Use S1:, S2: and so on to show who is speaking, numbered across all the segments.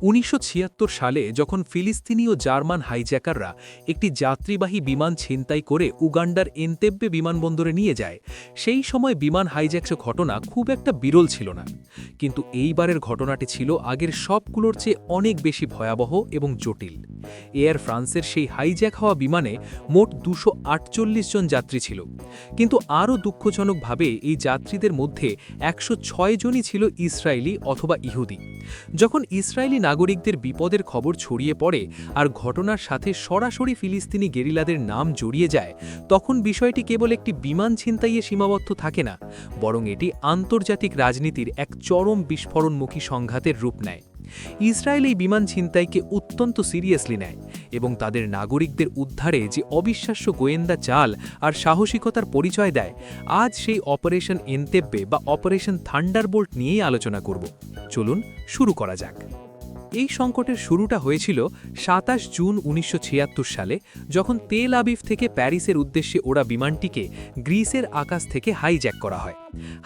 S1: ১৯৭৬ সালে যখন ফিলিস্তিনি ও জার্মান হাইজ্যাকাররা একটি যাত্রীবাহী বিমান ছিনতাই করে উগান্ডার এন্তেব্বে বিমানবন্দরে নিয়ে যায়, সেই সময় বিমান হাইজ্যাকস ঘটনা খুব একটা বিরল ছিল না। কিন্তু এইবারের ঘটনাটি ছিল আগের সবগুলোর চেয়ে অনেক বেশি ভয়াবহ এবং জটিল। এয়ার ফ্রান্সের সেই হাইজ্যাক হওয়া বিমানে মোট ২৪৮ জন যাত্রী ছিল, কিন্তু আরও দুঃখজনকভাবে এই যাত্রীদের মধ্যে ১০৬ জনই ছিল ইসরায়েলি অথবা ইহুদি। যখন ইসরায়েলি নাগরিকদের বিপদের খবর ছড়িয়ে পড়ে আর ঘটনার সাথে সরাসরি ফিলিস্তিনি গেরিলাদের নাম জড়িয়ে যায়, তখন বিষয়টি কেবল একটি বিমান ছিনতাইয়ে সীমাবদ্ধ থাকে না, বরং এটি আন্তর্জাতিক রাজনীতির এক চরম বিস্ফোরণমুখী সংঘাতের রূপ নেয়। ইসরায়েল এই বিমান ছিনতাইকে অত্যন্ত সিরিয়াসলি নেয় এবং তাদের নাগরিকদের উদ্ধারে যে অবিশ্বাস্য গোয়েন্দা চাল আর সাহসিকতার পরিচয় দেয়, আজ সেই অপারেশন এন্তেব্বে বা অপারেশন থান্ডারবোল্ট নিয়েই আলোচনা করব। চলুন শুরু করা যাক। এই সংকটের শুরুটা হয়েছিল ২৭ জুন ১৯৭৬ সালে, যখন তেল আবিব থেকে প্যারিসের উদ্দেশ্যে ওড়া বিমানটিকে গ্রিসের আকাশ থেকে হাইজ্যাক করা হয়।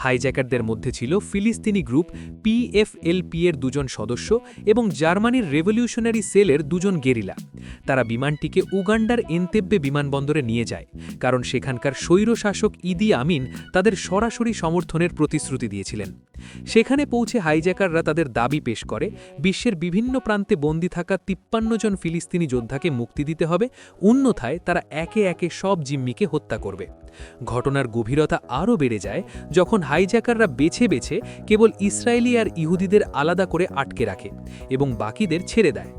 S1: হাইজ্যাকারদের মধ্যে ছিল ফিলিস্তিনি গ্রুপ পিএফএলপি এর ২ জন সদস্য এবং জার্মানির রেভলিউশনারি সেলের ২ জন গেরিলা। তারা বিমানটিকে উগান্ডার এন্তেব্বে বিমানবন্দরে নিয়ে যায়, কারণ সেখানকার স্বৈরশাসক ইদি আমিন তাদের সরাসরি সমর্থনের প্রতিশ্রুতি দিয়েছিলেন। সেখানে পৌঁছে হাইজ্যাকাররা তাদের দাবি পেশ করে বিশ্বের বিভিন্ন প্রান্তে বন্দী থাকা ৫৩ জন ফিলিস্তিনি যোদ্ধাকে মুক্তি দিতে হবে, অন্যথায় তারা একে একে সব জিম্মিকে হত্যা করবে। ঘটনার গভীরতা আরও বেড়ে যায় যখন হাইজ্যাকাররা বেছে বেছে কেবল ইসরায়েলি আর ইহুদিদের আলাদা করে আটকে রাখে এবং বাকিদের ছেড়ে দেয়।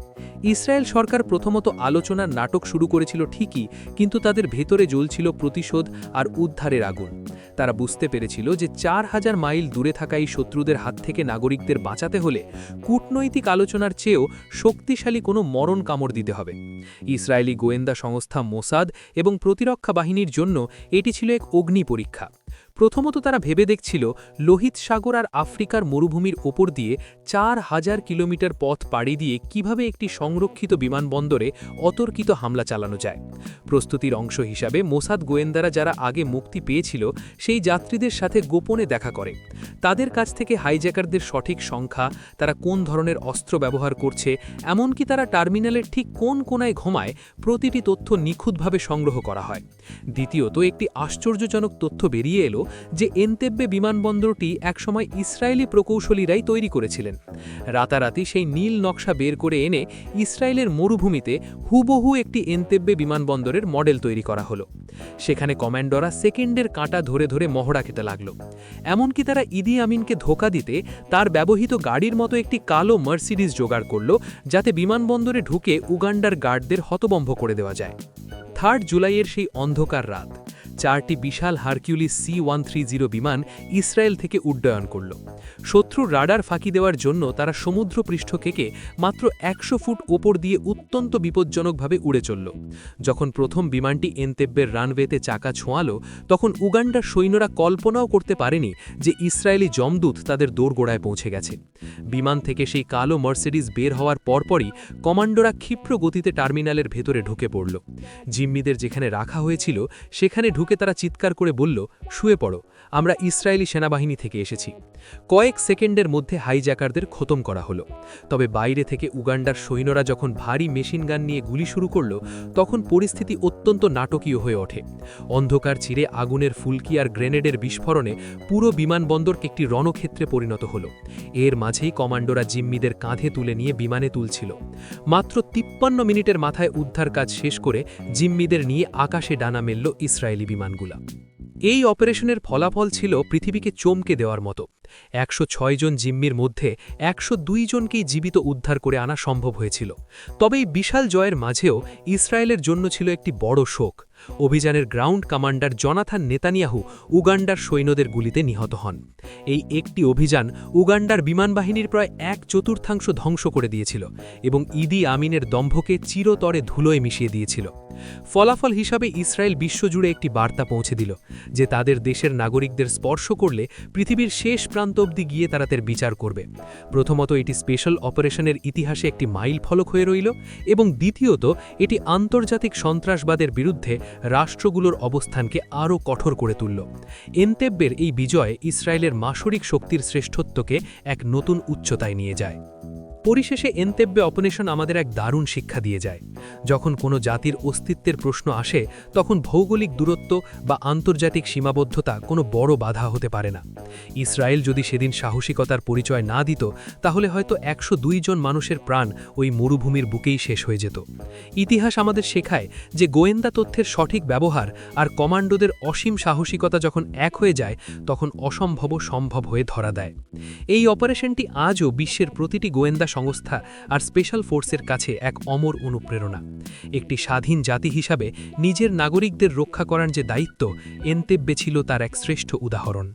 S1: ইসরায়েল সরকার প্রথমত আলোচনার নাটক শুরু করেছিল ঠিকই, কিন্তু তাদের ভেতরে জ্বলছিল প্রতিশোধ আর উদ্ধারের আগুন। তারা বুঝতে পেরেছিল যে ৪,০০০ মাইল দূরে থাকা এই শত্রুদের হাত থেকে নাগরিকদের বাঁচাতে হলে কূটনৈতিক আলোচনার চেয়েও শক্তিশালী কোনো মরণ কামড় দিতে হবে। ইসরায়েলি গোয়েন্দা সংস্থা মোসাদ এবং প্রতিরক্ষা বাহিনীর জন্য এটি ছিল এক অগ্নি পরীক্ষা। প্রথমত তারা ভেবে দেখছিল লোহিত সাগর আর আফ্রিকার মরুভূমির ওপর দিয়ে ৪,০০০ কিলোমিটার পথ পাড়ি দিয়ে কিভাবে একটি সংরক্ষিত বিমানবন্দরে অতর্কিত হামলা চালানো যায়। প্রস্তুতির অংশ হিসাবে মোসাদ গোয়েন্দারা যারা আগে মুক্তি পেয়েছিল সেই যাত্রীদের সাথে গোপনে দেখা করে। তাদের কাছ থেকে হাইজ্যাকারদের সঠিক সংখ্যা, তারা কোন ধরনের অস্ত্র ব্যবহার করছে, এমনকি তারা টার্মিনালের ঠিক কোন কোনায় ঘুমায়, প্রতিটি তথ্য নিখুঁতভাবে সংগ্রহ করা হয়। দ্বিতীয়ত একটি আশ্চর্যজনক তথ্য বেরিয়ে এলো যে এন্তেব্বে বিমানবন্দরটি একসময় ইসরায়েলি প্রকৌশলীরাই তৈরি করেছিলেন। রাতারাতি সেই নীল নকশা বের করে এনে ইসরায়েলের মরুভূমিতে হুবহু একটি এন্তেব্বে বিমানবন্দরের মডেল তৈরি করা হলো। সেখানে কমান্ডোরা সেকেন্ডের কাঁটা ধরে ধরে মহড়া খেতে লাগল। এমনকি তারা ইদি আমিনকে ধোঁকা দিতে তার ব্যবহৃত গাড়ির মতো একটি কালো মার্সিডিজ জোগাড় করল, যাতে বিমানবন্দরে ঢুকে উগান্ডার গার্ডদের হতবম্ব করে দেওয়া যায়। ৩ জুলাইয়ের সেই অন্ধকার রাত ৪টি বিশাল হারকিউলিস C-130 বিমান ইসরায়েল থেকে উড্ডয়ন করল। শত্রুর রাডার ফাঁকি দেওয়ার জন্য তারা সমুদ্রপৃষ্ঠ থেকে মাত্র ১০০ ফুট ওপর দিয়ে অত্যন্ত বিপজ্জনকভাবে উড়ে চলল। যখন প্রথম বিমানটি এন্তেব্বের রানওয়েতে চাকা ছোঁয়ালো, তখন উগান্ডার সৈন্যরা কল্পনাও করতে পারেনি যে ইসরায়েলি যমদূত তাদের দোরগোড়ায় পৌঁছে গেছে। বিমান থেকে সেই কালো মার্সিডিজ বের হওয়ার পরপরই কমান্ডোরা ক্ষিপ্র গতিতে টার্মিনালের ভেতরে ঢুকে পড়ল। জিম্মিদের যেখানে রাখা হয়েছিল সেখানে ঢুকে তারা চিৎকার করে বলল, শুয়ে পড়ো, আমরা ইসরায়েলি সেনাবাহিনী থেকে এসেছি। কয়েক সেকেন্ডের মধ্যে হাইজ্যাকারদের খতম করা হলো। তবে বাইরে থেকে উগান্ডার সৈন্যরা যখন ভারী মেশিনগান নিয়ে গুলি শুরু করল, তখন পরিস্থিতি অত্যন্ত নাটকীয় হয়ে ওঠে। অন্ধকার চিরে আগুনের ফুলকি আর গ্রেনেডের বিস্ফোরণে পুরো বিমানবন্দর একটি রণক্ষেত্রে পরিণত হলো। এর মাঝেই কমান্ডোরা জিম্মিদের কাঁধে তুলে নিয়ে বিমানে তুলছিল। মাত্র ৫৩ মিনিটের মাথায় উদ্ধার কাজ শেষ করে জিম্মিদের নিয়ে আকাশে ডানা মেলল ইসরায়েলি বিমানগুলা। এই অপারেশনের ফলাফল ছিল পৃথিবীকে চমকে দেওয়ার মতো। ১০৬ জন জিম্মির মধ্যে ১০২ জনকেই জীবিত উদ্ধার করে আনা সম্ভব হয়েছিল। তবে এই বিশাল জয়ের মাঝেও ইসরায়েলের জন্য ছিল একটি বড় শোক। অভিযানের গ্রাউন্ড কমান্ডার জনাথান নেতানিয়াহু উগান্ডার সৈন্যদের গুলিতে নিহত হন। এই একটি অভিযান উগান্ডার বিমানবাহিনীর প্রায় ১/৪ ধ্বংস করে দিয়েছিল এবং ইদি আমিনের দম্ভকে চিরতরে ধুলোয় মিশিয়ে দিয়েছিল। ফলাফল হিসাবে ইসরায়েল বিশ্বজুড়ে একটি বার্তা পৌঁছে দিল যে তাদের দেশের নাগরিকদের স্পর্শ করলে পৃথিবীর শেষ প্রান্ত অবধি গিয়ে তারা তার বিচার করবে। প্রথমত এটি স্পেশাল অপারেশনের ইতিহাসে একটি মাইল ফলক হয়ে রইল, এবং দ্বিতীয়ত এটি আন্তর্জাতিক সন্ত্রাসবাদের বিরুদ্ধে রাষ্ট্রগুলোর অবস্থানকে আরও কঠোর করে তুলল। এন্তেব্বের এই বিজয় ইসরায়েলের মাসরিক শক্তির শ্রেষ্ঠত্বকে এক নতুন উচ্চতায় নিয়ে যায়। পরিশেষে এনতেব্বে অপারেশন আমাদের এক দারুণ শিক্ষা দিয়ে যায়। যখন কোনো জাতির অস্তিত্বের প্রশ্ন আসে, তখন ভৌগোলিক দূরত্ব বা আন্তর্জাতিক সীমাবদ্ধতা কোনো বড় বাধা হতে পারে না। ইসরায়েল যদি সেদিন সাহসিকতার পরিচয় না দিত, তাহলে হয়তো 102 জন মানুষের প্রাণ ওই মরুভূমির বুকেই শেষ হয়ে যেত। ইতিহাস আমাদের শেখায় যে গোয়েন্দা তথ্যের সঠিক ব্যবহার আর কমান্ডোদের অসীম সাহসিকতা যখন এক হয়ে যায়, তখন অসম্ভবও সম্ভব হয়ে ধরা দেয়। এই অপারেশনটি আজও বিশ্বের প্রতিটি গোয়েন্দা সংস্থা আর স্পেশাল ফোর্সের কাছে এক অমর অনুপ্রেরণা। একটি স্বাধীন জাতি হিসাবে নিজের নাগরিকদের রক্ষা করার যে দায়িত্ব, এনতেব্বে ছিল তার এক শ্রেষ্ঠ উদাহরণ।